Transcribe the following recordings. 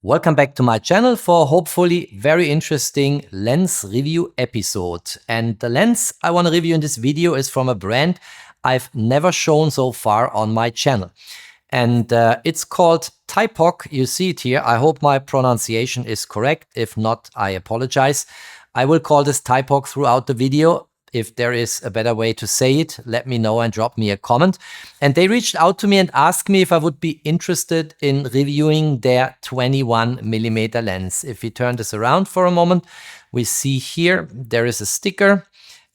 Welcome back to my channel for hopefully very interesting lens review episode. And the lens I want to review in this video is from a brand I've never shown so far on my channel. And it's called Thypoch. You see it here. I hope my pronunciation is correct. If not, I apologize. I will call this Thypoch throughout the video. If there is a better way to say it, let me know and drop me a comment. And they reached out to me and asked me if I would be interested in reviewing their 21mm lens. If we turn this around for a moment, we see here there is a sticker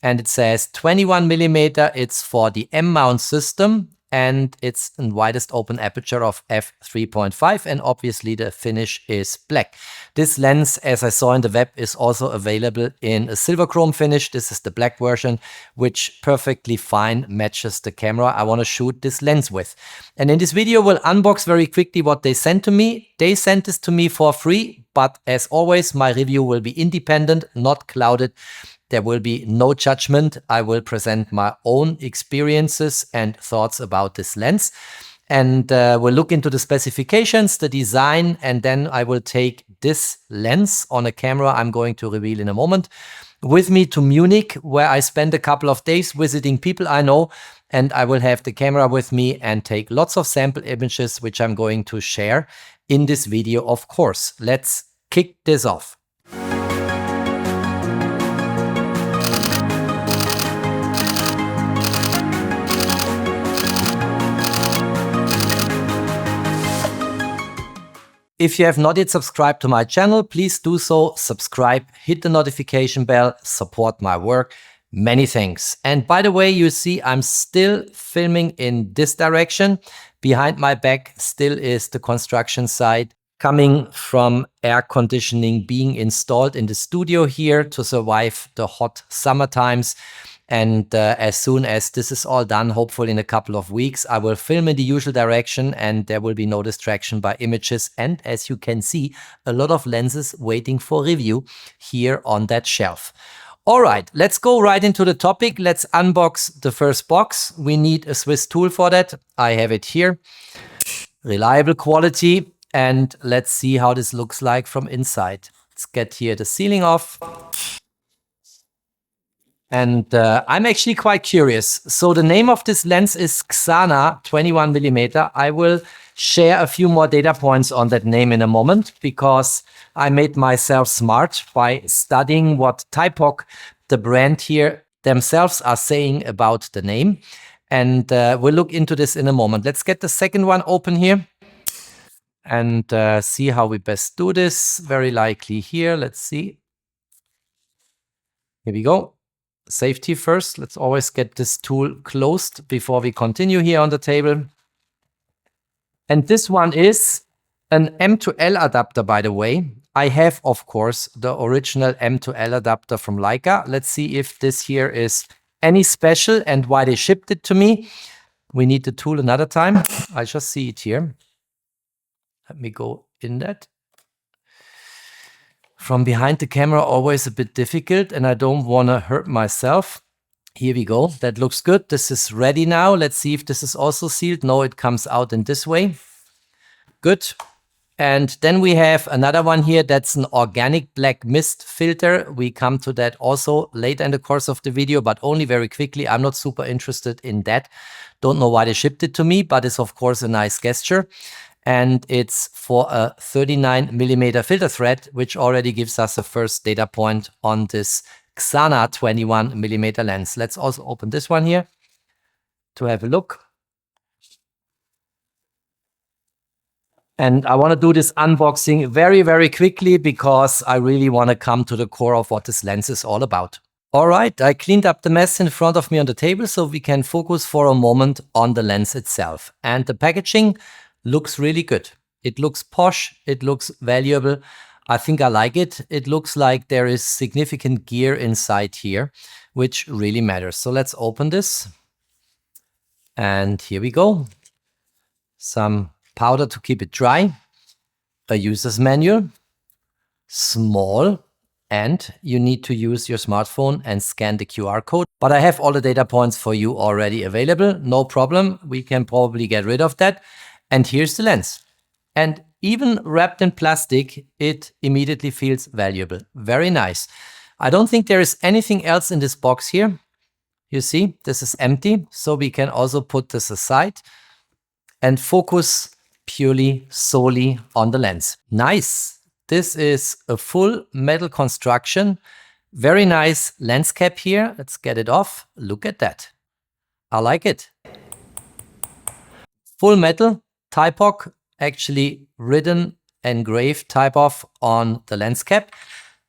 and it says 21mm. It's for the M-mount system and it's in widest open aperture of f3.5, and obviously the finish is black. This lens, as I saw in the web, is also available in a silver chrome finish. This is the black version, which perfectly fine matches the camera I want to shoot this lens with. And in this video, we'll unbox very quickly what they sent to me. They sent this to me for free, but as always, my review will be independent, not clouded. There will be no judgment. I will present my own experiences and thoughts about this lens. And we'll look into the specifications, the design, and then I will take this lens on a camera I'm going to reveal in a moment with me to Munich, where I spend a couple of days visiting people I know. And I will have the camera with me and take lots of sample images, which I'm going to share in this video, of course. Let's kick this off. If you have not yet subscribed to my channel, please do so. Subscribe, hit the notification bell, support my work. Many thanks. And by the way, you see I'm still filming in this direction. Behind my back still is the construction site coming from air conditioning being installed in the studio here to survive the hot summer times. And as soon as this is all done, hopefully in a couple of weeks, I will film in the usual direction and there will be no distraction by images. And as you can see, a lot of lenses waiting for review here on that shelf. All right, let's go right into the topic. Let's unbox the first box. We need a Swiss tool for that. I have it here. Reliable quality. And let's see how this looks like from inside. Let's get here the sealing off. And I'm actually quite curious. So the name of this lens is Ksana 21mm. I will share a few more data points on that name in a moment because I made myself smart by studying what Thypoch, the brand here, themselves are saying about the name. And we'll look into this in a moment. Let's get the second one open here and see how we best do this. Very likely here. Let's see. Here we go. Safety first. Let's always get this tool closed before we continue here on the table. And this one is an M to L adapter, by the way. I have, of course, the original M to L adapter from Leica. Let's see if this here is any special and why they shipped it to me. We need the tool another time. I just see it here. Let me go in that. From behind the camera, always a bit difficult, and I don't want to hurt myself. Here we go. That looks good. This is ready now. Let's see if this is also sealed. No, it comes out in this way. Good. And then we have another one here. That's an organic black mist filter. We come to that also later in the course of the video, but only very quickly. I'm not super interested in that. Don't know why they shipped it to me, but it's of course a nice gesture. And it's for a 39mm filter thread, which already gives us a first data point on this Ksana 21mm lens. Let's also open this one here to have a look. And I want to do this unboxing very, very quickly because I really want to come to the core of what this lens is all about. All right, I cleaned up the mess in front of me on the table so we can focus for a moment on the lens itself. And the packaging looks really good. It looks posh. It looks valuable. I think I like it. It looks like there is significant gear inside here, which really matters. So let's open this. And here we go. Some powder to keep it dry. A user's manual. Small. And you need to use your smartphone and scan the QR code. But I have all the data points for you already available. No problem. We can probably get rid of that. And here's the lens. And even wrapped in plastic, it immediately feels valuable. Very nice. I don't think there is anything else in this box here. You see, this is empty, so we can also put this aside and focus purely solely on the lens. Nice. This is a full metal construction. Very nice lens cap here. Let's get it off. Look at that. I like it. Full metal, Thypoch, actually written, engraved Thypoch on the lens cap.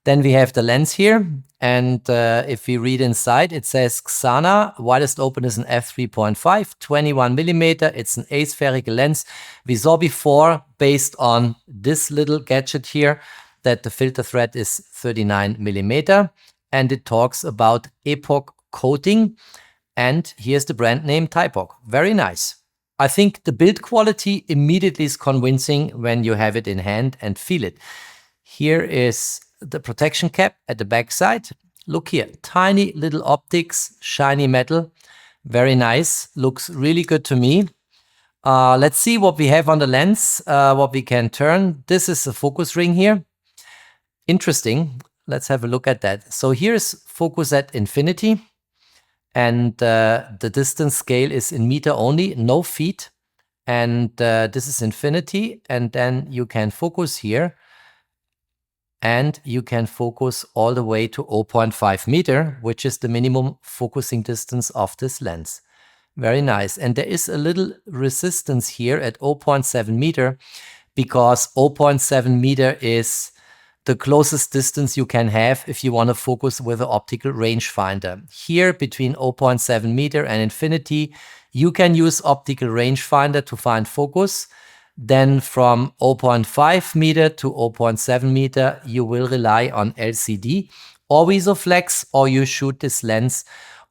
Then we have the lens here, and if we read inside, it says Ksana, widest open is an f3.5, 21mm. It's an aspherical lens. We saw before, based on this little gadget here, that the filter thread is 39mm, and it talks about epoch coating. And here's the brand name Thypoch. Very nice. I think the build quality immediately is convincing when you have it in hand and feel it. Here is the protection cap at the back side. Look here, tiny little optics, shiny metal. Very nice, looks really good to me. Let's see what we have on the lens, what we can turn. This is a focus ring here. Interesting, let's have a look at that. So here's focus at infinity. And the distance scale is in meter only, no feet. And this is infinity. And then you can focus here. And you can focus all the way to 0.5 meter, which is the minimum focusing distance of this lens. Very nice. And there is a little resistance here at 0.7 meter, because 0.7 meter is the closest distance you can have if you want to focus with an optical rangefinder. Here, between 0.7 meter and infinity, you can use optical rangefinder to find focus. Then from 0.5 meter to 0.7 meter, you will rely on LCD or VisoFlex, or you shoot this lens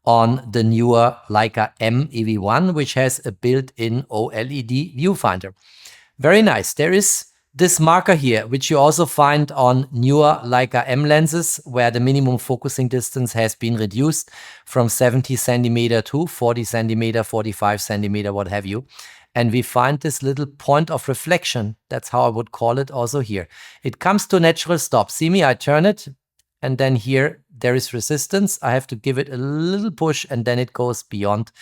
on the newer Leica-M EV1, which has a built-in OLED viewfinder. Very nice. There is this marker here, which you also find on newer Leica-M lenses, where the minimum focusing distance has been reduced from 70 centimeter to 40 centimeter, 45 centimeter, what have you. And we find this little point of reflection. That's how I would call it also here. It comes to natural stop. See me, I turn it, and then here there is resistance. I have to give it a little push, and then it goes beyond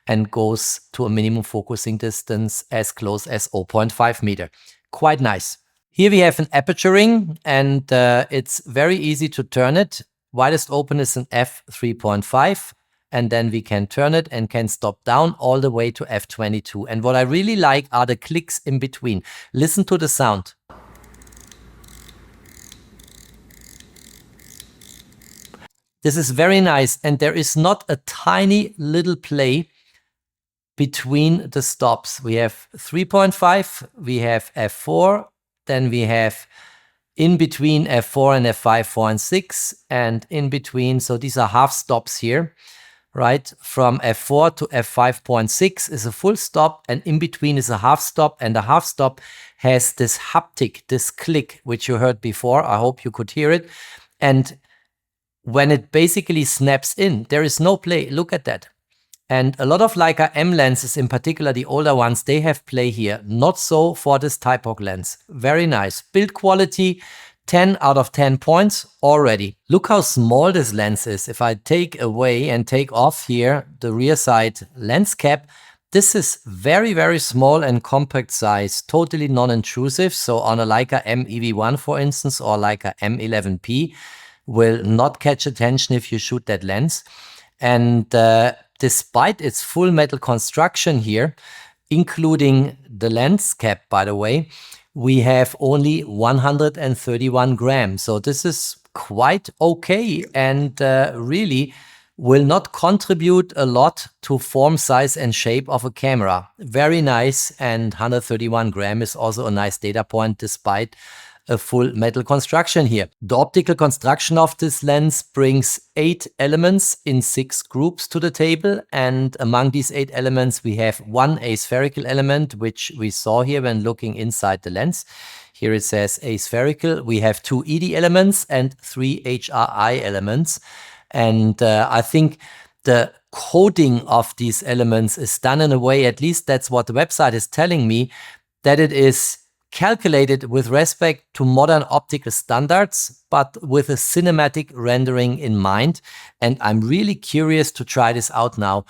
and goes to a minimum focusing distance as close as 0.5 meter. Quite nice. Here we have an aperture ring, and it's very easy to turn it. Widest open is an f3.5. And then we can turn it and can stop down all the way to f22. And what I really like are the clicks in between. Listen to the sound. This is very nice, and there is not a tiny little play between the stops. We have 3.5, we have f4, then we have in between f4 and f5, 4 and 6, and in between, so these are half stops here. Right, from f4 to f5.6 is a full stop, and in between is a half stop, and the half stop has this haptic, this click, which you heard before. I hope you could hear it. And when it basically snaps in, there is no play. Look at that. And a lot of Leica-M lenses, in particular the older ones, they have play here. Not so for this Thypoch lens. Very nice. Build quality, 10 out of 10 points already. Look how small this lens is. If I take away and take off here the rear side lens cap, this is very, very small and compact size, totally non-intrusive. So on a Leica M EV1, for instance, or Leica M11P, will not catch attention if you shoot that lens. And despite its full metal construction here, including the lens cap, by the way, we have only 131 grams. So this is quite okay, and really will not contribute a lot to form, size and shape of a camera. Very nice, and 131 grams is also a nice data point despite a full metal construction here. The optical construction of this lens brings 8 elements in 6 groups to the table, and among these 8 elements we have one aspherical element, which we saw here when looking inside the lens. Here it says aspherical. We have 2 ED elements and 3 HRI elements, and I think the coding of these elements is done in a way, at least that's what the website is telling me, that it is calculated with respect to modern optical standards, but with a cinematic rendering in mind. And I'm really curious to try this out now.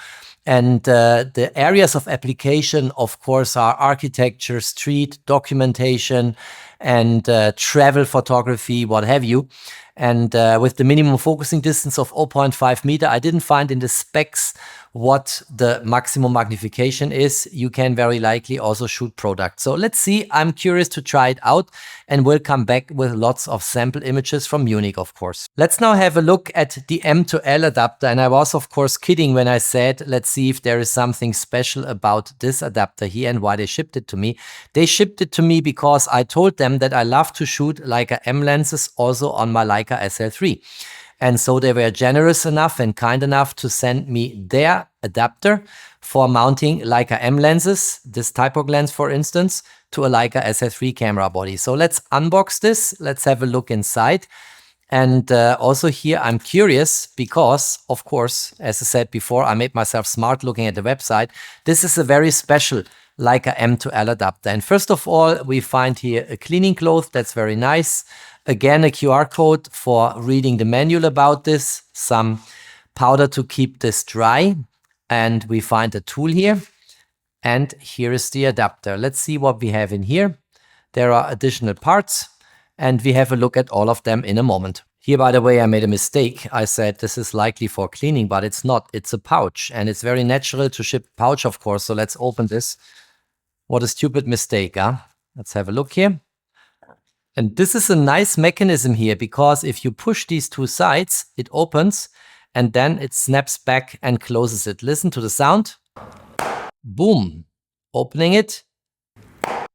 And the areas of application, of course, are architecture, street, documentation, and travel photography, what have you. And with the minimum focusing distance of 0.5 meter, I didn't find in the specs what the maximum magnification is. You can very likely also shoot product. So let's see. I'm curious to try it out, and we'll come back with lots of sample images from Munich, of course. Let's now have a look at the M to L adapter. And I was, of course, kidding when I said, let's see if there is something special about this adapter here and why they shipped it to me. They shipped it to me because I told them that I love to shoot Leica-M lenses also on my Leica SL3. And so they were generous enough and kind enough to send me their adapter for mounting Leica-M lenses, this Thypoch lens for instance, to a Leica SL3 camera body. So let's unbox this, let's have a look inside. And also here I'm curious because, of course, as I said before, I made myself smart looking at the website. This is a very special Leica M to L adapter. And first of all, we find here a cleaning cloth, that's very nice. Again, a QR code for reading the manual about this, some powder to keep this dry, and we find a tool here. And here is the adapter. Let's see what we have in here. There are additional parts, and we have a look at all of them in a moment. Here, by the way, I made a mistake. I said this is likely for cleaning, but it's not. It's a pouch, and it's very natural to ship pouch, of course. So let's open this. What a stupid mistake, huh? Let's have a look here. And this is a nice mechanism here, because if you push these two sides, it opens and then it snaps back and closes it. Listen to the sound. Boom. Opening it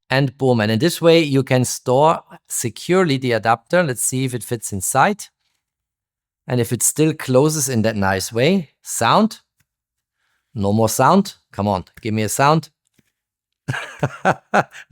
and boom. And in this way, you can store securely the adapter. Let's see if it fits inside. And if it still closes in that nice way. Sound. No more sound. Come on, give me a sound.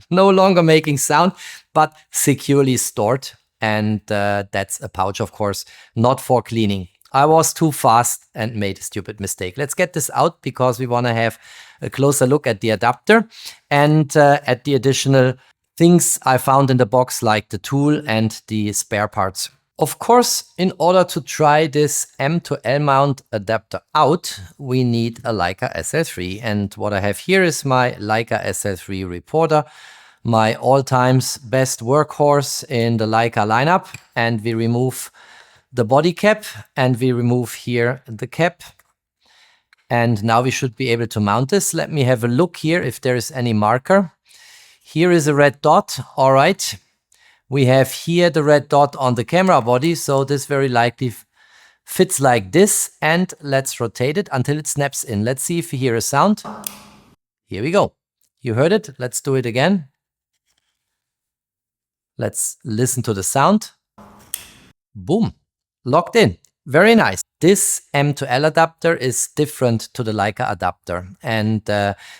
No longer making sound, but securely stored. And that's a pouch, of course, not for cleaning. I was too fast and made a stupid mistake. Let's get this out because we want to have a closer look at the adapter and at the additional things I found in the box, like the tool and the spare parts. Of course, in order to try this M to L mount adapter out, we need a Leica SL3. And what I have here is my Leica SL3 Reporter, my all-times best workhorse in the Leica lineup. And we remove the body cap and we remove here the cap. And now we should be able to mount this. Let me have a look here if there is any marker. Here is a red dot. All right. We have here the red dot on the camera body, so this very likely fits like this. And let's rotate it until it snaps in. Let's see if you hear a sound. Here we go. You heard it. Let's do it again. Let's listen to the sound. Boom. Locked in. Very nice. This M to L adapter is different to the Leica adapter. And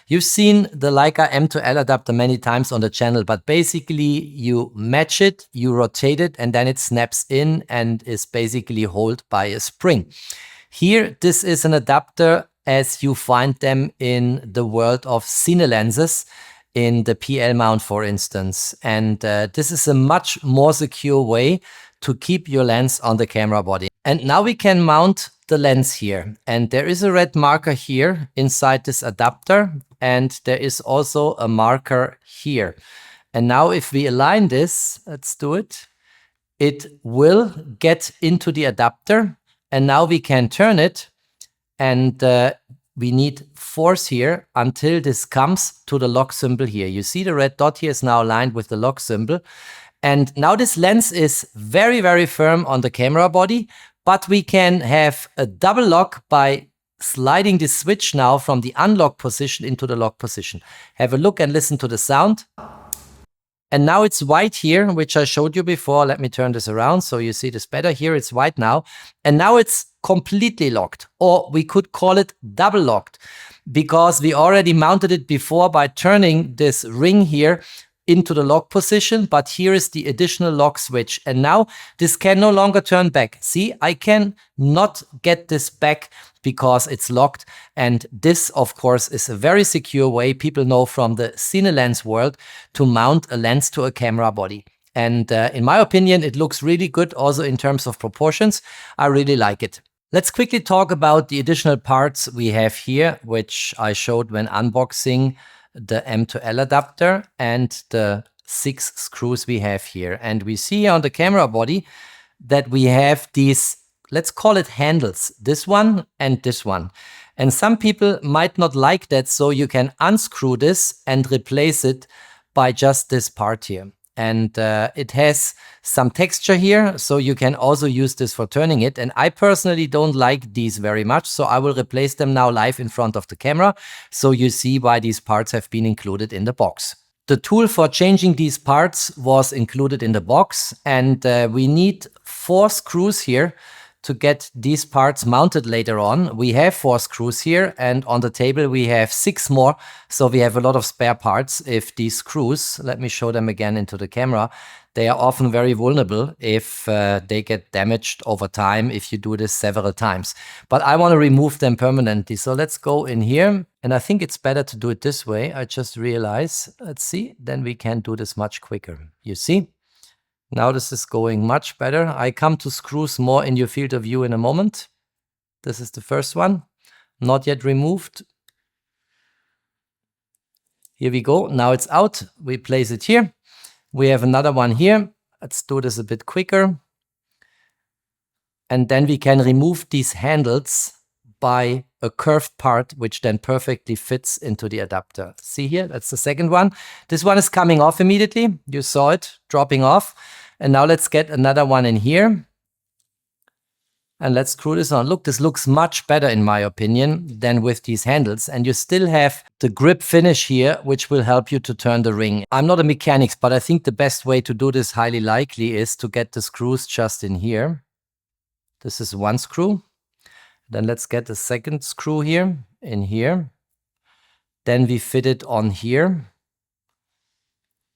you've seen the Leica M to L adapter many times on the channel, but basically you match it, you rotate it, and then it snaps in and is basically held by a spring. Here, this is an adapter as you find them in the world of cine lenses, in the PL mount, for instance. And this is a much more secure way to keep your lens on the camera body. And now we can mount the lens here. And there is a red marker here inside this adapter. And there is also a marker here. And now if we align this, let's do it. It will get into the adapter. And now we can turn it. And we need force here until this comes to the lock symbol here. You see the red dot here is now aligned with the lock symbol. And now this lens is very, very firm on the camera body, but we can have a double lock by sliding the switch now from the unlock position into the lock position. Have a look and listen to the sound. And now it's white here, which I showed you before. Let me turn this around so you see this better. Here it's white now. And now it's completely locked, or we could call it double locked, because we already mounted it before by turning this ring here into the lock position, but here is the additional lock switch. And now this can no longer turn back. See, I can not get this back because it's locked. And this, of course, is a very secure way, people know from the cine lens world, to mount a lens to a camera body. And in my opinion, it looks really good also in terms of proportions. I really like it. Let's quickly talk about the additional parts we have here, which I showed when unboxing the M to L adapter and the 6 screws we have here. And we see on the camera body that we have these, let's call it handles, this one and this one. And some people might not like that, so you can unscrew this and replace it by just this part here. And it has some texture here, so you can also use this for turning it. And I personally don't like these very much, so I will replace them now live in front of the camera, so you see why these parts have been included in the box. The tool for changing these parts was included in the box, and we need 4 screws here to get these parts mounted later on. We have 4 screws here, and on the table we have 6 more, so we have a lot of spare parts. If these screws, let me show them again into the camera, they are often very vulnerable if they get damaged over time if you do this several times. But I want to remove them permanently, so let's go in here, and I think it's better to do it this way. I just realize, let's see, then we can do this much quicker. You see? Now this is going much better. I come to screws more in your field of view in a moment. This is the first one, not yet removed. Here we go. Now it's out. We place it here. We have another one here. Let's do this a bit quicker. And then we can remove these handles by a curved part, which then perfectly fits into the adapter. See here, that's the second one. This one is coming off immediately. You saw it dropping off. And now let's get another one in here. And let's screw this on. Look, this looks much better in my opinion than with these handles. And you still have the grip finish here, which will help you to turn the ring. I'm not a mechanic, but I think the best way to do this highly likely is to get the screws just in here. This is one screw. Then let's get the second screw here, in here. Then we fit it on here.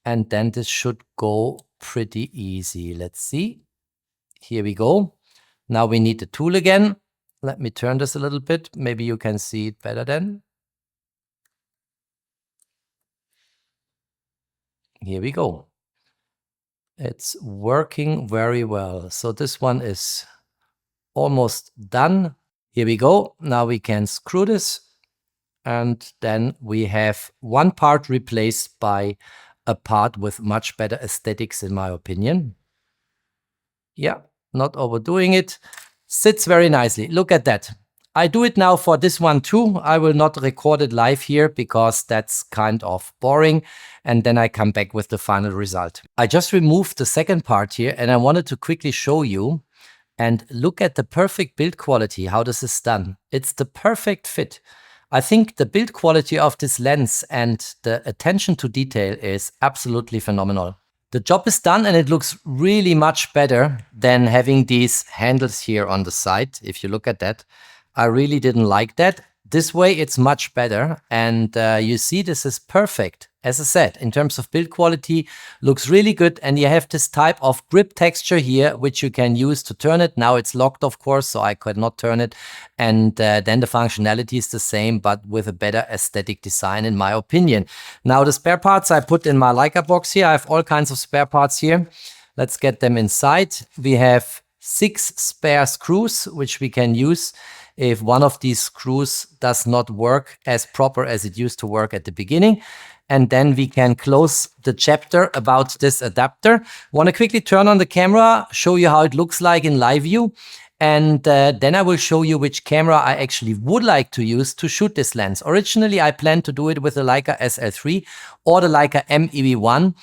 And then this should go pretty easy. Let's see. Here we go. Now we need the tool again. Let me turn this a little bit. Maybe you can see it better then. Here we go. It's working very well. So this one is almost done. Here we go. Now we can screw this. And then we have one part replaced by a part with much better aesthetics, in my opinion. Yeah, not overdoing it. Sits very nicely. Look at that. I do it now for this one too. I will not record it live here because that's kind of boring. And then I come back with the final result. I just removed the second part here and I wanted to quickly show you. And look at the perfect build quality, how this is done. It's the perfect fit. I think the build quality of this lens and the attention to detail is absolutely phenomenal. The job is done and it looks really much better than having these handles here on the side. If you look at that, I really didn't like that. This way it's much better, and you see this is perfect. As I said, in terms of build quality, looks really good, and you have this type of grip texture here, which you can use to turn it. Now it's locked, of course, so I could not turn it, and then the functionality is the same, but with a better aesthetic design, in my opinion. Now the spare parts I put in my Leica box here. I have all kinds of spare parts here. Let's get them inside. We have 6 spare screws, which we can use if one of these screws does not work as proper as it used to work at the beginning. And then we can close the chapter about this adapter. Want to quickly turn on the camera, show you how it looks like in live view. And then I will show you which camera I actually would like to use to shoot this lens. Originally, I planned to do it with the Leica SL3 or the Leica-M EV1.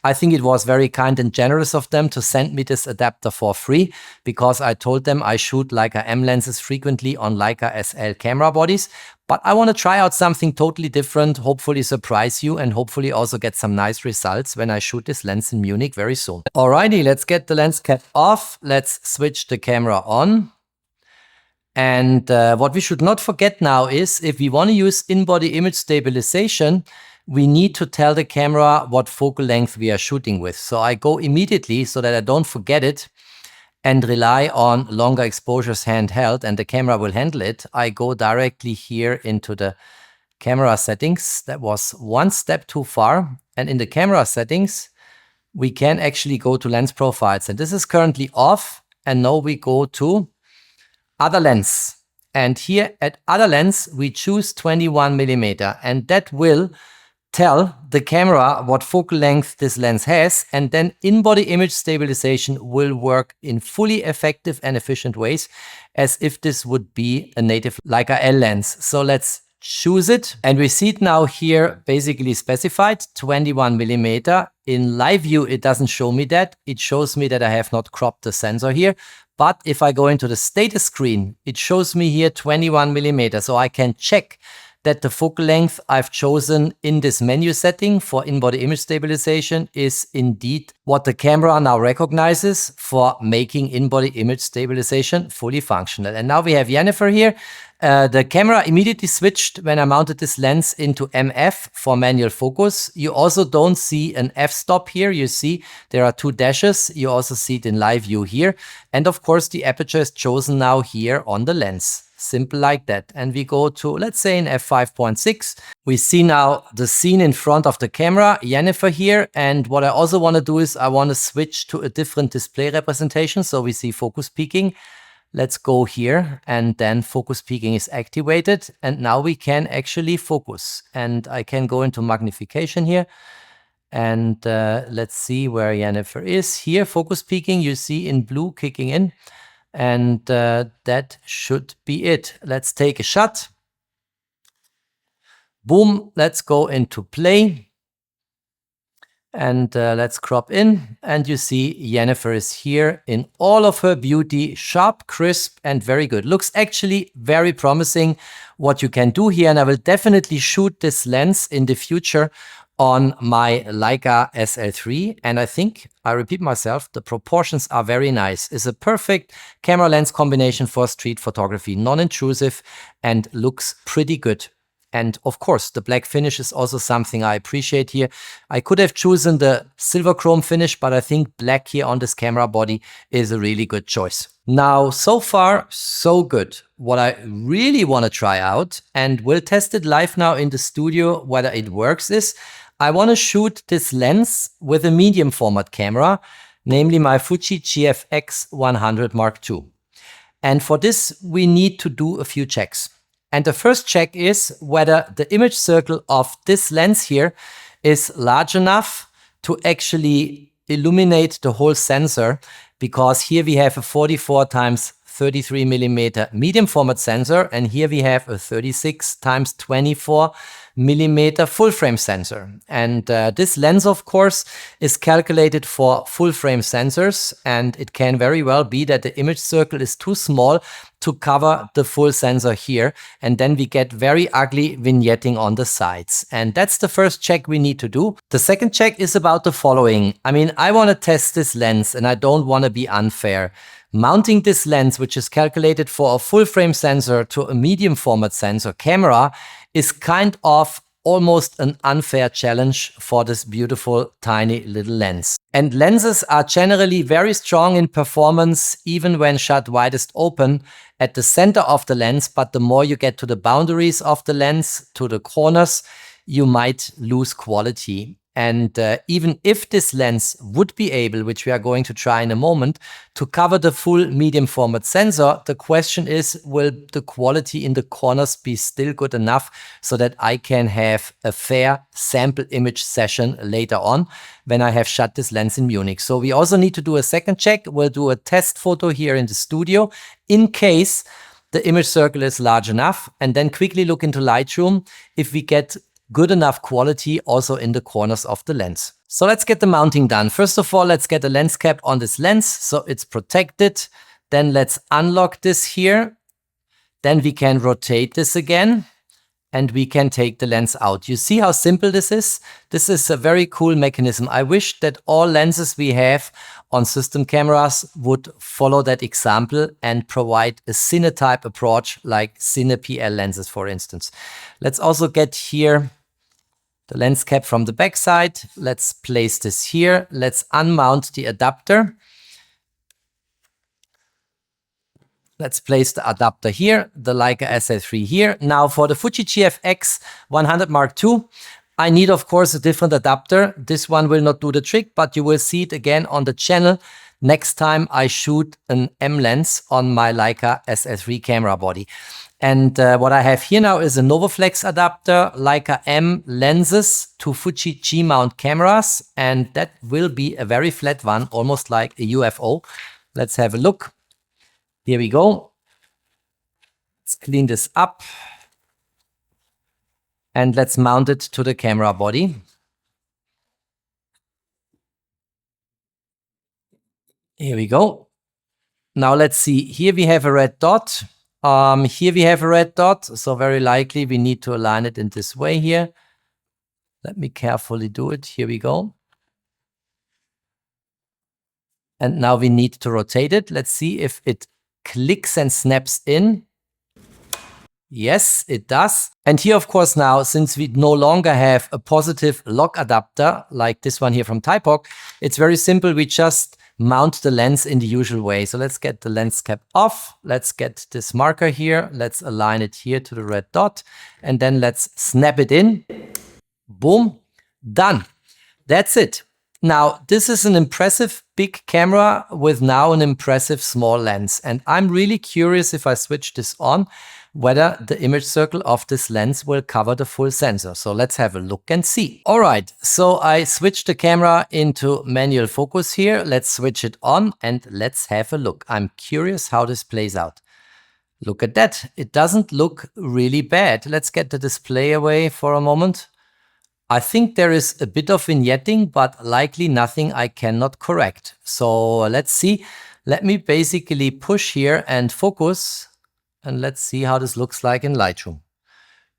I think it was very kind and generous of them to send me this adapter for free, because I told them I shoot Leica-M lenses frequently on Leica SL camera bodies. But I want to try out something totally different, hopefully surprise you, and hopefully also get some nice results when I shoot this lens in Munich very soon. Alrighty, let's get the lens cap off. Let's switch the camera on. And what we should not forget now is, if we want to use in-body image stabilization, we need to tell the camera what focal length we are shooting with. So I go immediately, so that I don't forget it and rely on longer exposures handheld and the camera will handle it, I go directly here into the camera settings. That was one step too far. And in the camera settings, we can actually go to lens profiles. And this is currently off. And now we go to other lens. And here at other lens, we choose 21mm. And that will tell the camera what focal length this lens has, and then in-body image stabilization will work in fully effective and efficient ways as if this would be a native Leica L lens. So let's choose it, and we see it now here basically specified 21mm. In live view it doesn't show me that, it shows me that I have not cropped the sensor here. But if I go into the status screen, it shows me here 21mm, so I can check that the focal length I've chosen in this menu setting for in-body image stabilization is indeed what the camera now recognizes for making in-body image stabilization fully functional. And now we have Jennifer here. The camera immediately switched when I mounted this lens into MF for manual focus. You also don't see an f-stop here. You see there are two dashes. You also see it in live view here. And of course the aperture is chosen now here on the lens. Simple like that. And we go to, let's say, in f5.6. We see now the scene in front of the camera, Jennifer here. And what I also want to do is I want to switch to a different display representation. So we see focus peaking. Let's go here, and then focus peaking is activated. And now we can actually focus. And I can go into magnification here. And let's see where Jennifer is. Here, focus peaking, you see in blue kicking in. And that should be it. Let's take a shot. Boom, let's go into play. And let's crop in. And you see Jennifer is here in all of her beauty, sharp, crisp, and very good. Looks actually very promising what you can do here. And I will definitely shoot this lens in the future on my Leica SL3, and I think, I repeat myself, the proportions are very nice. It's a perfect camera lens combination for street photography, non-intrusive and looks pretty good. And of course, the black finish is also something I appreciate here. I could have chosen the silver chrome finish, but I think black here on this camera body is a really good choice. Now, so far, so good. What I really want to try out, and we'll test it live now in the studio whether it works, is I want to shoot this lens with a medium format camera, namely my Fuji GFX100II. And for this, we need to do a few checks. And the first check is whether the image circle of this lens here is large enough to actually illuminate the whole sensor, because here we have a 44 x 33mm medium format sensor, and here we have a 36 x 24mm full frame sensor. And this lens, of course, is calculated for full frame sensors, and it can very well be that the image circle is too small to cover the full sensor here, and then we get very ugly vignetting on the sides. And that's the first check we need to do. The second check is about the following. I mean, I want to test this lens and I don't want to be unfair. Mounting this lens, which is calculated for a full frame sensor, to a medium format sensor camera is kind of almost an unfair challenge for this beautiful tiny little lens. And lenses are generally very strong in performance even when shut widest open at the center of the lens, but the more you get to the boundaries of the lens, to the corners, you might lose quality. And even if this lens would be able, which we are going to try in a moment, to cover the full medium format sensor, the question is, will the quality in the corners be still good enough so that I can have a fair sample image session later on when I have shot this lens in Munich? So we also need to do a second check. We'll do a test photo here in the studio in case the image circle is large enough, and then quickly look into Lightroom if we get good enough quality also in the corners of the lens. So let's get the mounting done. First of all, let's get a lens cap on this lens so it's protected. Then let's unlock this here. Then we can rotate this again and we can take the lens out. You see how simple this is? This is a very cool mechanism. I wish that all lenses we have on system cameras would follow that example and provide a cine type approach like cine PL lenses, for instance. Let's also get here the lens cap from the back side. Let's place this here. Let's unmount the adapter. Let's place the adapter here, the Leica SL3 here. Now for the Fuji GFX100II, I need, of course, a different adapter. This one will not do the trick, but you will see it again on the channel next time I shoot an M lens on my Leica SL3 camera body. And what I have here now is a Novoflex adapter, Leica-M lenses to Fuji G-mount cameras, and that will be a very flat one, almost like a UFO. Let's have a look. Here we go. Let's clean this up. And let's mount it to the camera body. Here we go. Now let's see. Here we have a red dot. Here we have a red dot. So very likely we need to align it in this way here. Let me carefully do it. Here we go. And now we need to rotate it. Let's see if it clicks and snaps in. Yes, it does. And here, of course, now, since we no longer have a positive lock adapter, like this one here from Thypoch, it's very simple. We just mount the lens in the usual way. So let's get the lens cap off. Let's get this marker here. Let's align it here to the red dot. And then let's snap it in. Boom. Done. That's it. Now, this is an impressive big camera with now an impressive small lens. And I'm really curious if I switch this on, whether the image circle of this lens will cover the full sensor. So let's have a look and see. All right, so I switched the camera into manual focus here. Let's switch it on and let's have a look. I'm curious how this plays out. Look at that. It doesn't look really bad. Let's get the display away for a moment. I think there is a bit of vignetting, but likely nothing I cannot correct. So let's see. Let me basically push here and focus. And let's see how this looks like in Lightroom.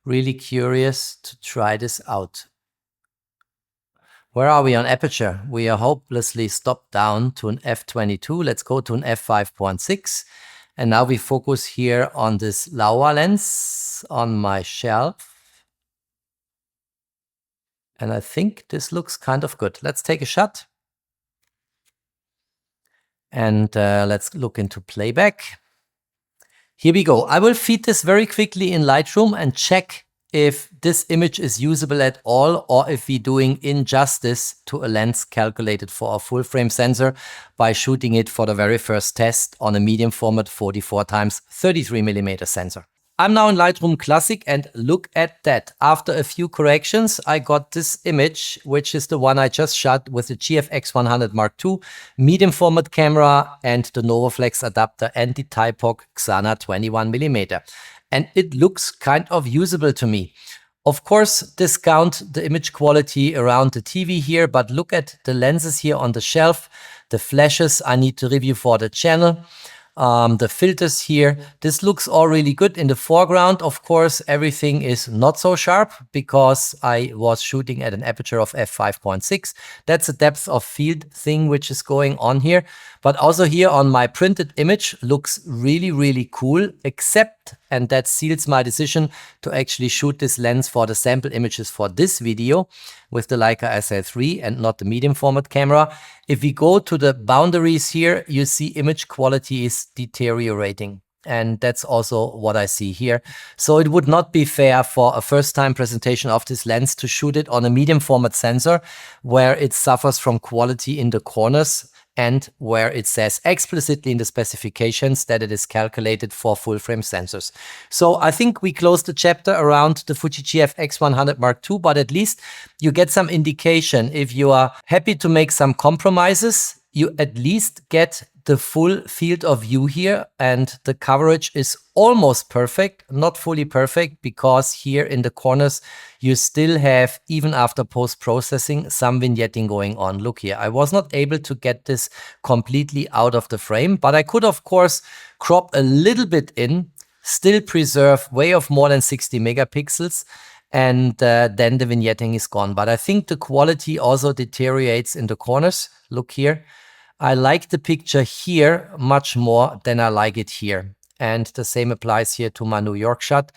Really curious to try this out. Where are we on aperture? We are hopelessly stopped down to an f22. Let's go to an f5.6. And now we focus here on this Laowa lens on my shelf. And I think this looks kind of good. Let's take a shot. And let's look into playback. Here we go. I will feed this very quickly in Lightroom and check if this image is usable at all or if we're doing injustice to a lens calculated for a full frame sensor by shooting it for the very first test on a medium format 44x33mm sensor. I'm now in Lightroom Classic and look at that. After a few corrections, I got this image, which is the one I just shot with the GFX100II medium format camera and the Novoflex adapter and the Thypoch Ksana 21mm. And it looks kind of usable to me. Of course, discount the image quality around the TV here, but look at the lenses here on the shelf, the flashes I need to review for the channel. The filters here, this looks all really good. In the foreground, of course, everything is not so sharp because I was shooting at an aperture of f5.6. That's a depth of field thing which is going on here. But also here on my printed image looks really, really cool, except, and that seals my decision to actually shoot this lens for the sample images for this video with the Leica SL3 and not the medium format camera. If we go to the boundaries here, you see image quality is deteriorating. And that's also what I see here. So it would not be fair for a first time presentation of this lens to shoot it on a medium format sensor where it suffers from quality in the corners and where it says explicitly in the specifications that it is calculated for full frame sensors. So I think we closed the chapter around the Fuji GFX100II, but at least you get some indication. If you are happy to make some compromises, you at least get the full field of view here, and the coverage is almost perfect, not fully perfect, because here in the corners you still have, even after post-processing, some vignetting going on. Look here, I was not able to get this completely out of the frame, but I could of course crop a little bit in, still preserve way of more than 60 megapixels, and then the vignetting is gone. But I think the quality also deteriorates in the corners. Look here. I like the picture here much more than I like it here. And the same applies here to my New York shot.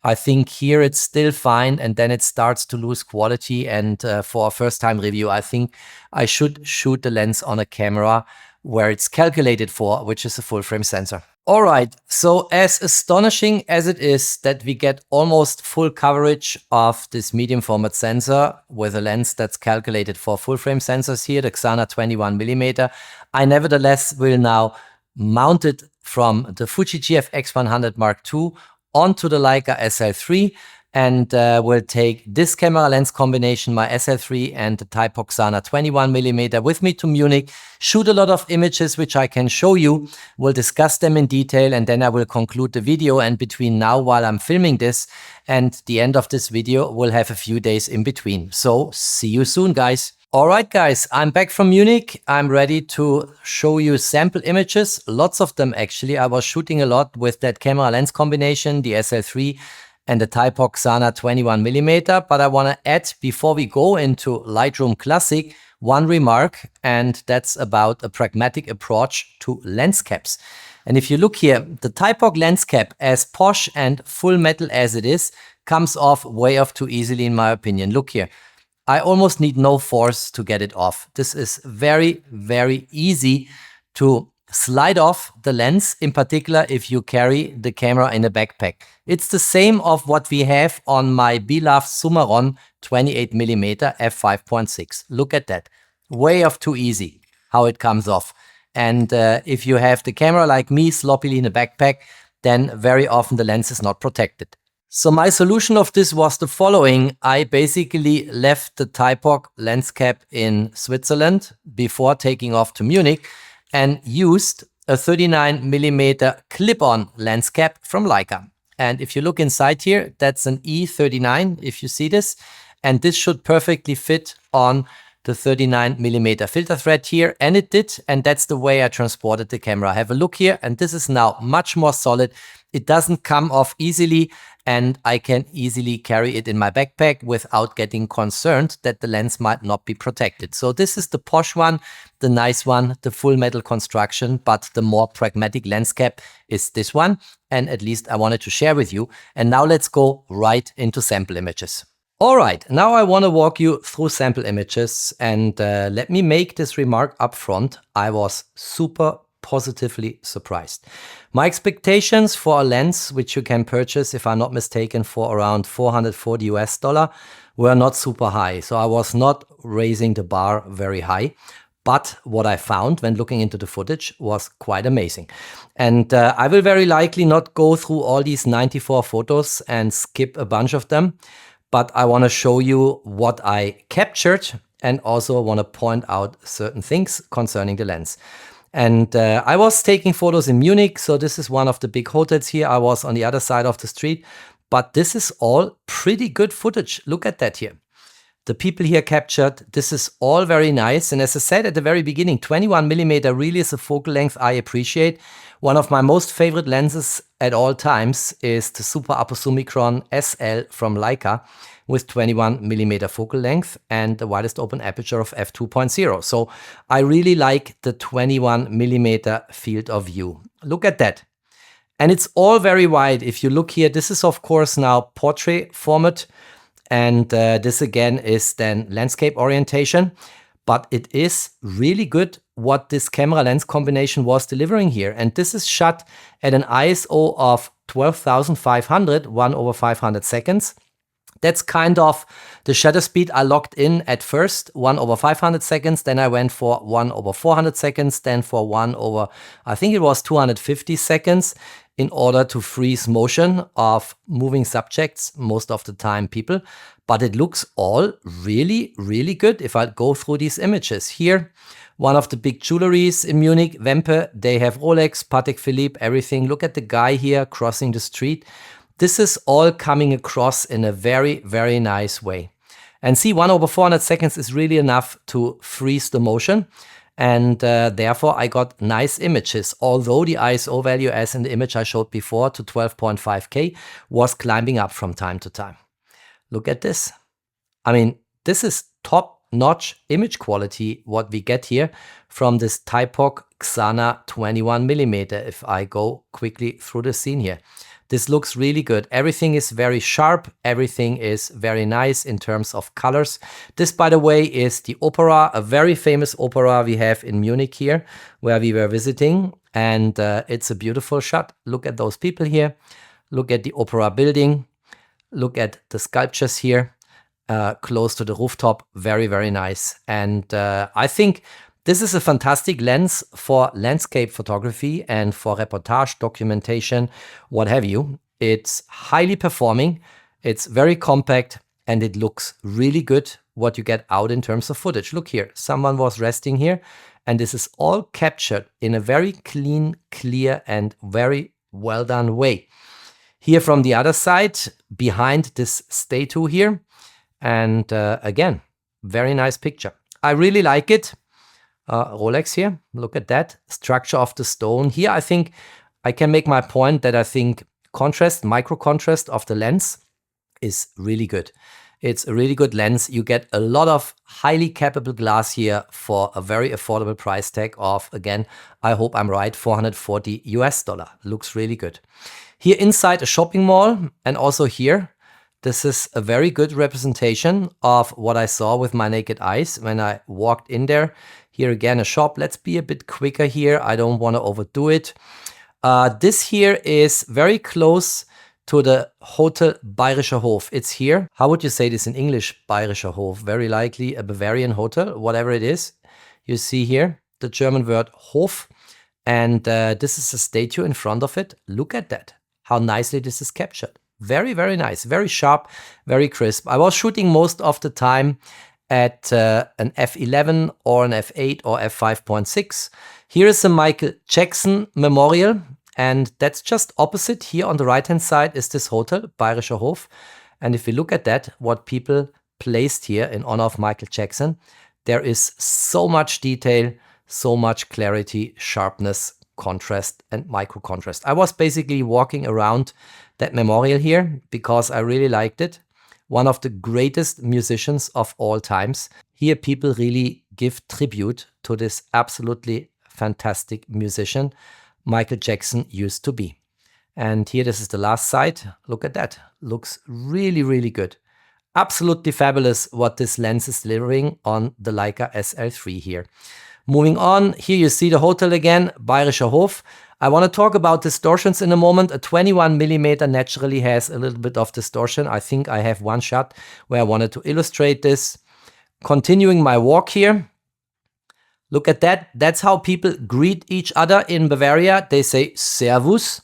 I think here it's still fine, and then it starts to lose quality. And for a first time review, I think I should shoot the lens on a camera where it's calculated for, which is a full frame sensor. All right, so as astonishing as it is that we get almost full coverage of this medium format sensor with a lens that's calculated for full frame sensors here, the Ksana 21mm, I nevertheless will now mount it from the Fuji GFX100II onto the Leica SL3, and we'll take this camera lens combination, my SL3 and the Thypoch Ksana 21mm, with me to Munich, shoot a lot of images which I can show you. We'll discuss them in detail, and then I will conclude the video. And between now, while I'm filming this, and the end of this video, we'll have a few days in between. So see you soon, guys. All right, guys, I'm back from Munich. I'm ready to show you sample images, lots of them actually. I was shooting a lot with that camera lens combination, the SL3 and the Thypoch Ksana 21mm, but I want to add, before we go into Lightroom Classic, one remark, and that's about a pragmatic approach to lens caps. And if you look here, the Thypoch lens cap, as posh and full metal as it is, comes off way off too easily in my opinion. Look here. I almost need no force to get it off. This is very, very easy to slide off the lens, in particular if you carry the camera in a backpack. It's the same of what we have on my beloved Sumaron 28mm f5.6. Look at that. Way off too easy how it comes off. And if you have the camera like me sloppily in a backpack, then very often the lens is not protected. So my solution of this was the following. I basically left the Thypoch lens cap in Switzerland before taking off to Munich and used a 39mm clip-on lens cap from Leica. And if you look inside here, that's an E39, if you see this. And this should perfectly fit on the 39mm filter thread here, and it did, and that's the way I transported the camera. Have a look here, and this is now much more solid. It doesn't come off easily, and I can easily carry it in my backpack without getting concerned that the lens might not be protected. So this is the posh one, the nice one, the full metal construction, but the more pragmatic lens cap is this one, and at least I wanted to share with you. And now let's go right into sample images. All right, now I want to walk you through sample images, and let me make this remark up front. I was super positively surprised. My expectations for a lens, which you can purchase, if I'm not mistaken, for around $440 US, were not super high. So I was not raising the bar very high. But what I found when looking into the footage was quite amazing. And I will very likely not go through all these 94 photos and skip a bunch of them. But I want to show you what I captured, and also want to point out certain things concerning the lens. And I was taking photos in Munich, so this is one of the big hotels here. I was on the other side of the street, but this is all pretty good footage. Look at that here. The people here captured, this is all very nice. And as I said at the very beginning, 21mm really is a focal length I appreciate. One of my most favorite lenses at all times is the Super Aposumicron SL from Leica with 21mm focal length and the widest open aperture of f2.0. So I really like the 21mm field of view. Look at that. And it's all very wide. If you look here, this is of course now portrait format. And this again is then landscape orientation, but it is really good what this camera lens combination was delivering here. And this is shot at an ISO of 12,500, 1/500 seconds. That's kind of the shutter speed I locked in at first, 1/500 seconds. Then I went for 1/400 seconds, then for I think it was 250 seconds, in order to freeze motion of moving subjects, most of the time people. But it looks all really, really good if I go through these images. Here, one of the big jewelries in Munich, Wempe, they have Rolex, Patek Philippe, everything. Look at the guy here crossing the street. This is all coming across in a very, very nice way. And see, 1/400 seconds is really enough to freeze the motion. And therefore I got nice images, although the ISO value, as in the image I showed before, to 12.5K was climbing up from time to time. Look at this. I mean, this is top-notch image quality, what we get here from this Thypoch Ksana 21mm, if I go quickly through the scene here. This looks really good. Everything is very sharp. Everything is very nice in terms of colors. This, by the way, is the opera, a very famous opera we have in Munich here, where we were visiting. And it's a beautiful shot. Look at those people here. Look at the opera building. Look at the sculptures here, close to the rooftop. Very, very nice. And I think this is a fantastic lens for landscape photography and for reportage, documentation, what have you. It's highly performing, it's very compact, and it looks really good what you get out in terms of footage. Look here, someone was resting here, and this is all captured in a very clean, clear, and very well done way. Here from the other side, behind this statue here, and again, very nice picture. I really like it. Rolex here, look at that structure of the stone. Here I think I can make my point that I think contrast, micro contrast of the lens is really good. It's a really good lens. You get a lot of highly capable glass here for a very affordable price tag of, again, I hope I'm right, $440 US. Looks really good. Here inside a shopping mall, and also here, this is a very good representation of what I saw with my naked eyes when I walked in there. Here again, a shop. Let's be a bit quicker here. I don't want to overdo it. This here is very close to the Hotel Bayerischer Hof. It's here. How would you say this in English? Bayerischer Hof. Very likely a Bavarian hotel, whatever it is. You see here the German word Hof. And this is a statue in front of it. Look at that. How nicely this is captured. Very, very nice. Very sharp, very crisp. I was shooting most of the time at an f11 or an f8 or f5.6. Here is a Michael Jackson memorial, and that's just opposite. Here on the right hand side is this hotel, Bayerischer Hof. And if we look at that, what people placed here in honor of Michael Jackson, there is so much detail, so much clarity, sharpness, contrast, and micro contrast. I was basically walking around that memorial here because I really liked it. One of the greatest musicians of all times. Here people really give tribute to this absolutely fantastic musician Michael Jackson used to be. And here this is the last side. Look at that. Looks really, really good. Absolutely fabulous what this lens is delivering on the Leica SL3 here. Moving on, here you see the hotel again, Bayerischer Hof. I want to talk about distortions in a moment. A 21mm naturally has a little bit of distortion. I think I have one shot where I wanted to illustrate this. Continuing my walk here. Look at that. That's how people greet each other in Bavaria. They say Servus.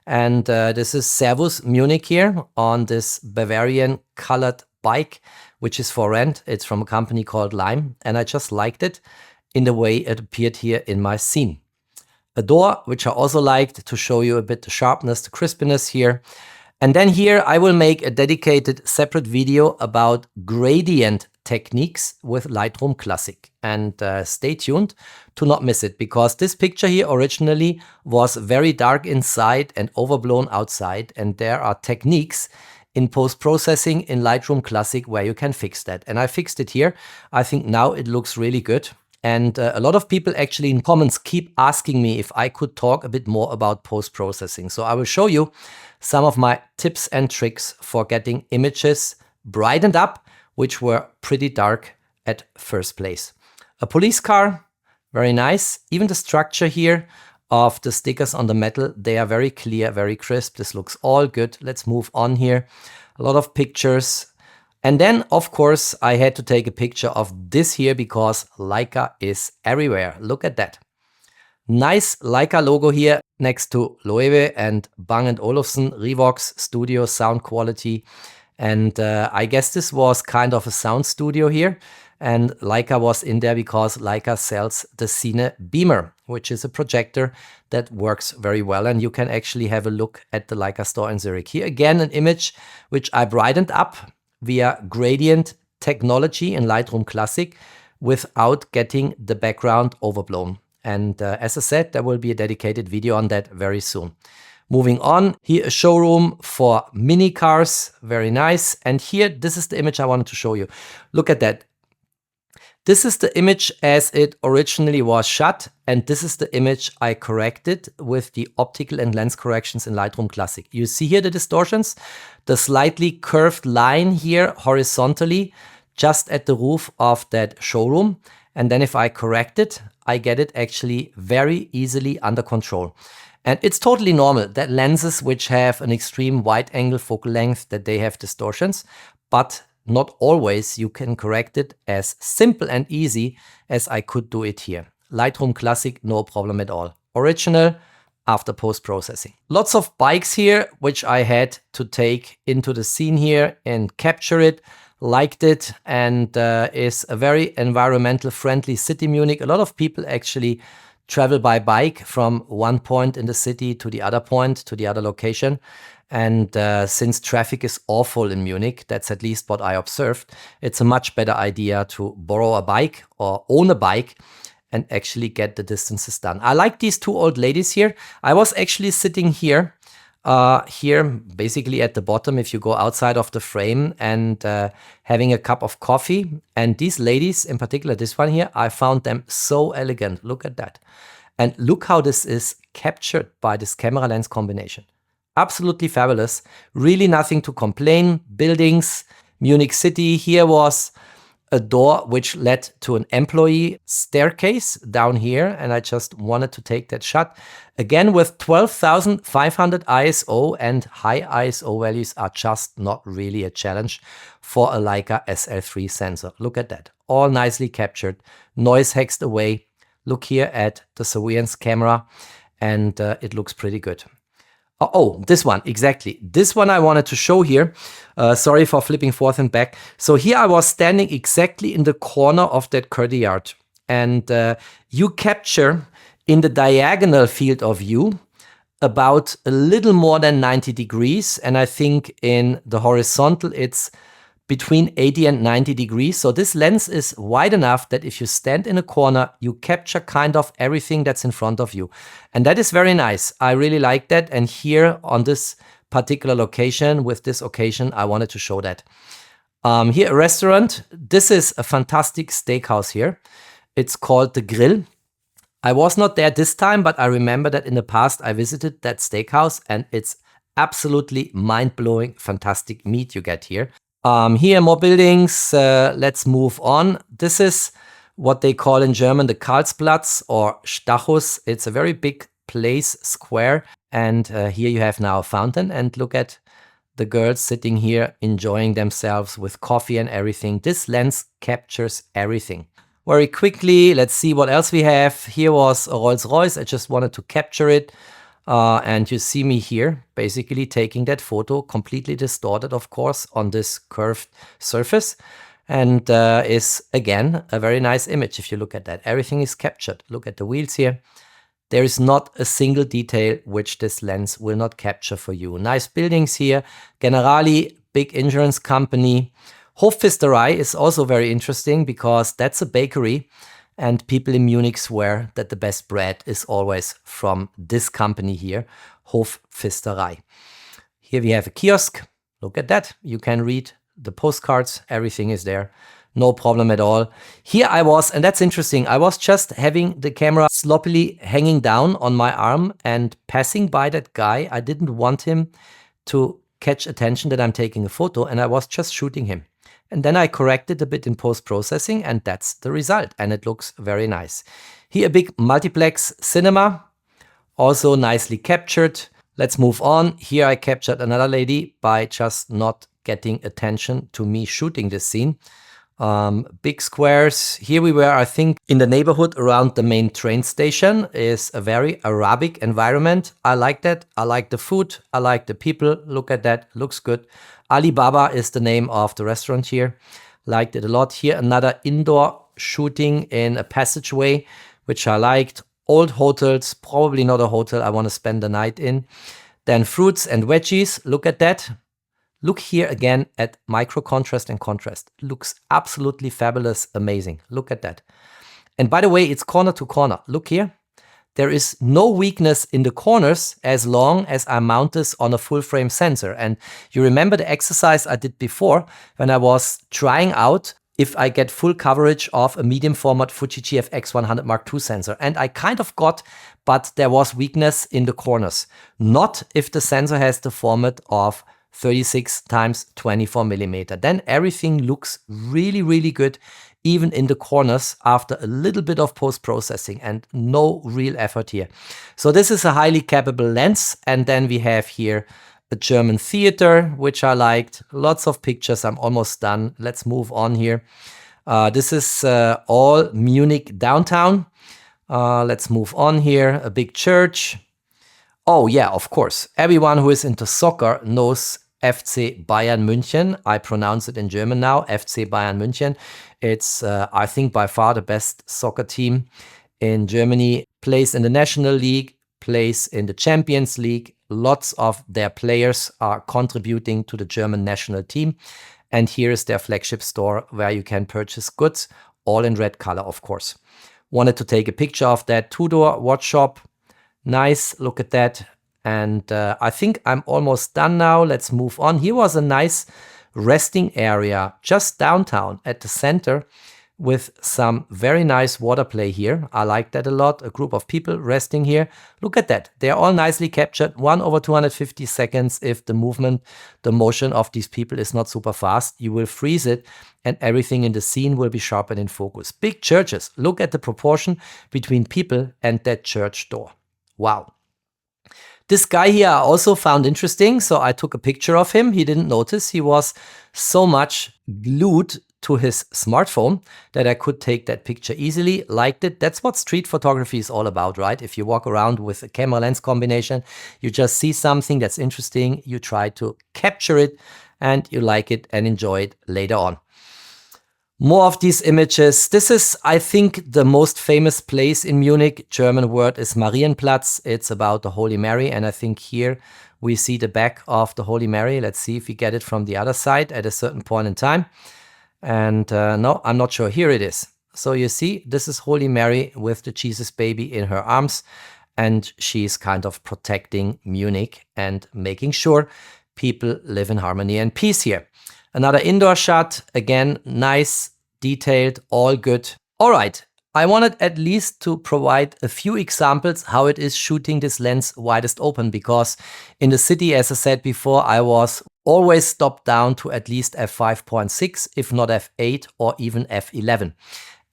And this is Servus Munich here on this Bavarian colored bike, which is for rent. It's from a company called Lime. And I just liked it in the way it appeared here in my scene. A door, which I also liked to show you a bit the sharpness, the crispness here. And then here I will make a dedicated separate video about gradient techniques with Lightroom Classic. And stay tuned to not miss it, because this picture here originally was very dark inside and overblown outside. And there are techniques in post-processing in Lightroom Classic where you can fix that. And I fixed it here. I think now it looks really good. And a lot of people actually in comments keep asking me if I could talk a bit more about post-processing. So I will show you some of my tips and tricks for getting images brightened up, which were pretty dark at first place. A police car, very nice. Even the structure here of the stickers on the metal, they are very clear, very crisp. This looks all good. Let's move on here. A lot of pictures. And then, of course, I had to take a picture of this here because Leica is everywhere. Look at that. Nice Leica logo here next to Loewe and Bang & Olufsen, Revox Studio sound quality. And I guess this was kind of a sound studio here. And Leica was in there because Leica sells the Cine Beamer, which is a projector that works very well. And you can actually have a look at the Leica store in Zurich. Here again, an image which I brightened up via gradient technology in Lightroom Classic without getting the background overblown. And as I said, there will be a dedicated video on that very soon. Moving on, here a showroom for mini cars, very nice. And here, this is the image I wanted to show you. Look at that. This is the image as it originally was shot, and this is the image I corrected with the optical and lens corrections in Lightroom Classic. You see here the distortions, the slightly curved line here horizontally, just at the roof of that showroom. And then if I correct it, I get it actually very easily under control. And it's totally normal that lenses which have an extreme wide angle focal length, that they have distortions, but not always you can correct it as simple and easy as I could do it here. Lightroom Classic, no problem at all. Original, after post-processing. Lots of bikes here, which I had to take into the scene here and capture it. Liked it, and is a very environmental friendly city, Munich. A lot of people actually travel by bike from one point in the city to the other point, to the other location. And since traffic is awful in Munich, that's at least what I observed, it's a much better idea to borrow a bike or own a bike and actually get the distances done. I like these two old ladies here. I was actually sitting here, basically at the bottom, if you go outside of the frame, and having a cup of coffee. And these ladies, in particular this one here, I found them so elegant. Look at that. And look how this is captured by this camera lens combination. Absolutely fabulous. Really nothing to complain. Buildings, Munich City. Here was a door which led to an employee staircase down here, and I just wanted to take that shot. Again, with 12,500 ISO, and high ISO values are just not really a challenge for a Leica SL3 sensor. Look at that. All nicely captured. Noise hexed away. Look here at the surveillance camera, and it looks pretty good. Oh, this one, exactly. This one I wanted to show here. Sorry for flipping forth and back. So here I was standing exactly in the corner of that courtyard. And you capture in the diagonal field of view about a little more than 90 degrees. And I think in the horizontal, it's between 80 and 90 degrees. So this lens is wide enough that if you stand in a corner, you capture kind of everything that's in front of you. And that is very nice. I really like that. And here on this particular location, with this occasion, I wanted to show that. Here, a restaurant. This is a fantastic steakhouse here. It's called The Grill. I was not there this time, but I remember that in the past I visited that steakhouse, and it's absolutely mind-blowing, fantastic meat you get here. Here, more buildings. Let's move on. This is what they call in German the Karlsplatz or Stachus. It's a very big place, square. And here you have now a fountain. And look at the girls sitting here enjoying themselves with coffee and everything. This lens captures everything. Very quickly, let's see what else we have. Here was a Rolls-Royce. I just wanted to capture it. And you see me here basically taking that photo, completely distorted, of course, on this curved surface. And is, again, a very nice image if you look at that. Everything is captured. Look at the wheels here. There is not a single detail which this lens will not capture for you. Nice buildings here. Generali, big insurance company. Hofpfisterei is also very interesting because that's a bakery. And people in Munich swear that the best bread is always from this company here, Hofpfisterei. Here we have a kiosk. Look at that. You can read the postcards. Everything is there. No problem at all. Here I was, and that's interesting. I was just having the camera sloppily hanging down on my arm and passing by that guy. I didn't want him to catch attention that I'm taking a photo, and I was just shooting him. And then I corrected a bit in post-processing, and that's the result. And it looks very nice. Here, a big multiplex cinema, also nicely captured. Let's move on. Here I captured another lady by just not getting attention to me shooting this scene. Big squares. Here we were, I think, in the neighborhood around the main train station. Is a very Arabic environment. I like that. I like the food. I like the people. Look at that. Looks good. Alibaba is the name of the restaurant here. Liked it a lot. Here, another indoor shooting in a passageway, which I liked. Old hotels, probably not a hotel I want to spend the night in. Then fruits and veggies. Look at that. Look here again at micro contrast and contrast. Looks absolutely fabulous, amazing. Look at that. And by the way, it's corner to corner. Look here. There is no weakness in the corners as long as I mount this on a full frame sensor. And you remember the exercise I did before when I was trying out if I get full coverage of a medium format Fuji GFX100II sensor. And I kind of got, but there was weakness in the corners. Not if the sensor has the format of 36 times 24mm. Then everything looks really, really good, even in the corners after a little bit of post-processing and no real effort here. So this is a highly capable lens. And then we have here a German theater, which I liked. Lots of pictures. I'm almost done. Let's move on here. This is all Munich downtown. Let's move on here. A big church. Oh yeah, of course. Everyone who is into soccer knows FC Bayern München. I pronounce it in German now, FC Bayern München. It's, I think, by far the best soccer team in Germany. Plays in the National League, plays in the Champions League. Lots of their players are contributing to the German national team. And here is their flagship store where you can purchase goods, all in red color, of course. Wanted to take a picture of that two-door watch shop. Nice, look at that. And I think I'm almost done now. Let's move on. Here was a nice resting area just downtown at the center with some very nice water play here. I like that a lot. A group of people resting here. Look at that. They're all nicely captured. 1/250 seconds. If the movement, the motion of these people is not super fast, you will freeze it and everything in the scene will be sharp and in focus. Big churches. Look at the proportion between people and that church door. Wow. This guy here I also found interesting, so I took a picture of him. He didn't notice. He was so much glued to his smartphone that I could take that picture easily. Liked it. That's what street photography is all about, right? If you walk around with a camera lens combination, you just see something that's interesting, you try to capture it, and you like it and enjoy it later on. More of these images. This is, I think, the most famous place in Munich. German word is Marienplatz. It's about the Holy Mary. And I think here we see the back of the Holy Mary. Let's see if we get it from the other side at a certain point in time. And no, I'm not sure. Here it is. So you see, this is Holy Mary with the Jesus baby in her arms. And she's kind of protecting Munich and making sure people live in harmony and peace here. Another indoor shot, again, nice, detailed, all good. All right, I wanted at least to provide a few examples how it is shooting this lens widest open, because in the city, as I said before, I was always stopped down to at least f5.6, if not f8 or even f11.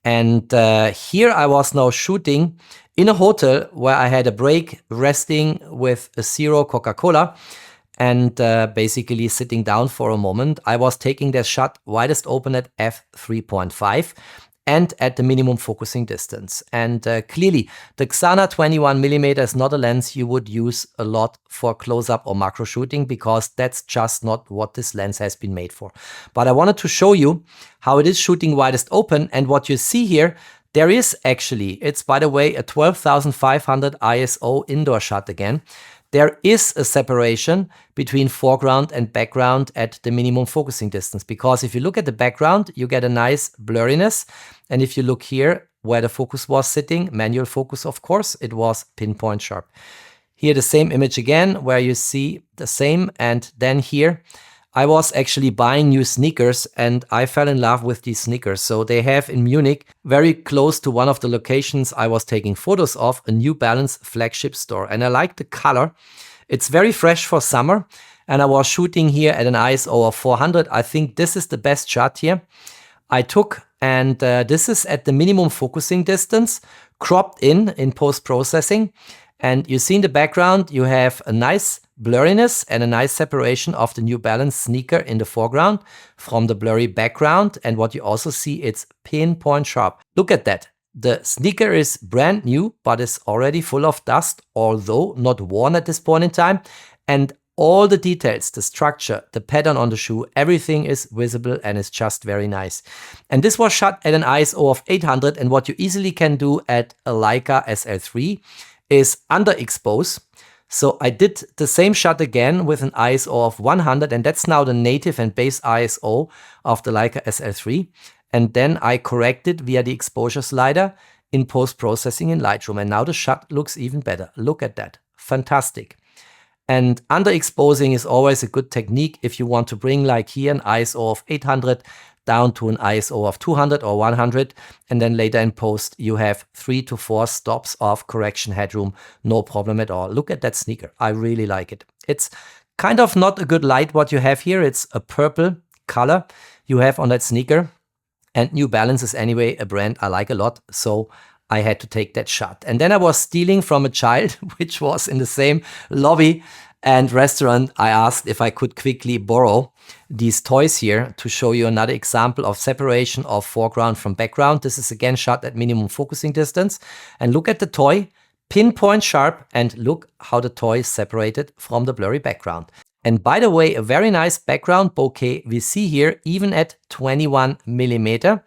And here I was now shooting in a hotel where I had a break, resting with a zero Coca-Cola. And basically sitting down for a moment. I was taking that shot widest open at f3.5 and at the minimum focusing distance. And clearly, the Ksana 21mm is not a lens you would use a lot for close-up or macro shooting, because that's just not what this lens has been made for. But I wanted to show you how it is shooting widest open. And what you see here, there is actually, it's by the way, a 12,500 ISO indoor shot again. There is a separation between foreground and background at the minimum focusing distance, because if you look at the background, you get a nice blurriness. And if you look here where the focus was sitting, manual focus, of course, it was pinpoint sharp. Here, the same image again, where you see the same. And then here, I was actually buying new sneakers and I fell in love with these sneakers. So they have in Munich, very close to one of the locations I was taking photos of, a New Balance flagship store. And I like the color. It's very fresh for summer. And I was shooting here at an ISO of 400. I think this is the best shot here I took. And this is at the minimum focusing distance, cropped in post-processing. And you see in the background, you have a nice blurriness and a nice separation of the New Balance sneaker in the foreground from the blurry background. And what you also see, it's pinpoint sharp. Look at that. The sneaker is brand new, but is already full of dust, although not worn at this point in time. And all the details, the structure, the pattern on the shoe, everything is visible and is just very nice. And this was shot at an ISO of 800. And what you easily can do at a Leica SL3 is underexpose. So I did the same shot again with an ISO of 100, and that's now the native and base ISO of the Leica SL3. And then I corrected via the exposure slider in post-processing in Lightroom. And now the shot looks even better. Look at that. Fantastic. And underexposing is always a good technique if you want to bring, like here, an ISO of 800 down to an ISO of 200 or 100. And then later in post, you have 3 to 4 stops of correction headroom. No problem at all. Look at that sneaker. I really like it. It's kind of not a good light what you have here. It's a purple color you have on that sneaker. And New Balance is anyway a brand I like a lot. So I had to take that shot. And then I was stealing from a child, which was in the same lobby and restaurant. I asked if I could quickly borrow these toys here to show you another example of separation of foreground from background. This is again shot at minimum focusing distance. And look at the toy, pinpoint sharp, and look how the toy is separated from the blurry background. And by the way, a very nice background bokeh we see here, even at 21mm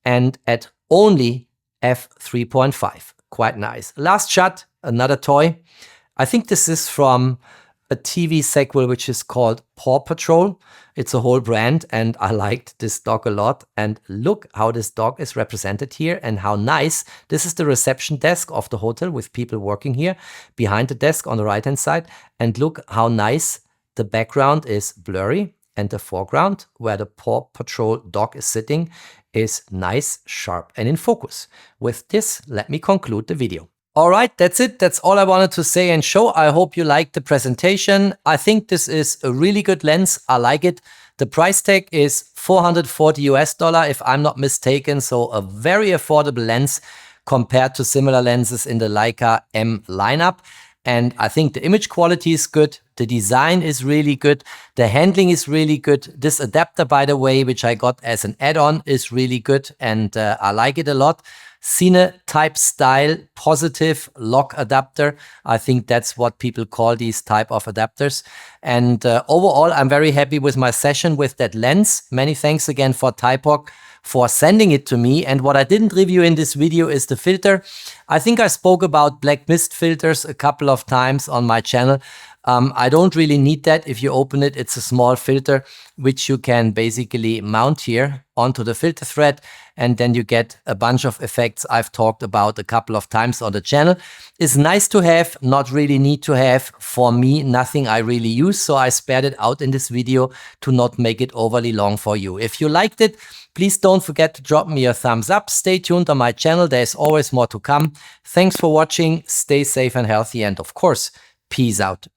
and at only f3.5. Quite nice. Last shot, another toy. I think this is from a TV sequel which is called Paw Patrol. It's a whole brand and I liked this dog a lot. And look how this dog is represented here and how nice. This is the reception desk of the hotel with people working here behind the desk on the right hand side. And look how nice the background is blurry and the foreground where the Paw Patrol dog is sitting is nice, sharp and in focus. With this, let me conclude the video. All right, that's it. That's all I wanted to say and show. I hope you liked the presentation. I think this is a really good lens. I like it. The price tag is $440 if I'm not mistaken. So a very affordable lens compared to similar lenses in the Leica M lineup. And I think the image quality is good. The design is really good. The handling is really good. This adapter, by the way, which I got as an add-on, is really good. And I like it a lot. Cine type style, positive lock adapter. I think that's what people call these type of adapters. And overall, I'm very happy with my session with that lens. Many thanks again for Thypoch for sending it to me. And what I didn't review in this video is the filter. I think I spoke about black mist filters a couple of times on my channel. I don't really need that. If you open it, it's a small filter which you can basically mount here onto the filter thread, and then you get a bunch of effects I've talked about a couple of times on the channel. It's nice to have, not really need to have. For me, nothing I really use, so I spared it out in this video to not make it overly long for you. If you liked it, please don't forget to drop me a thumbs up. Stay tuned on my channel. There's always more to come. Thanks for watching. Stay safe and healthy, and of course, peace out.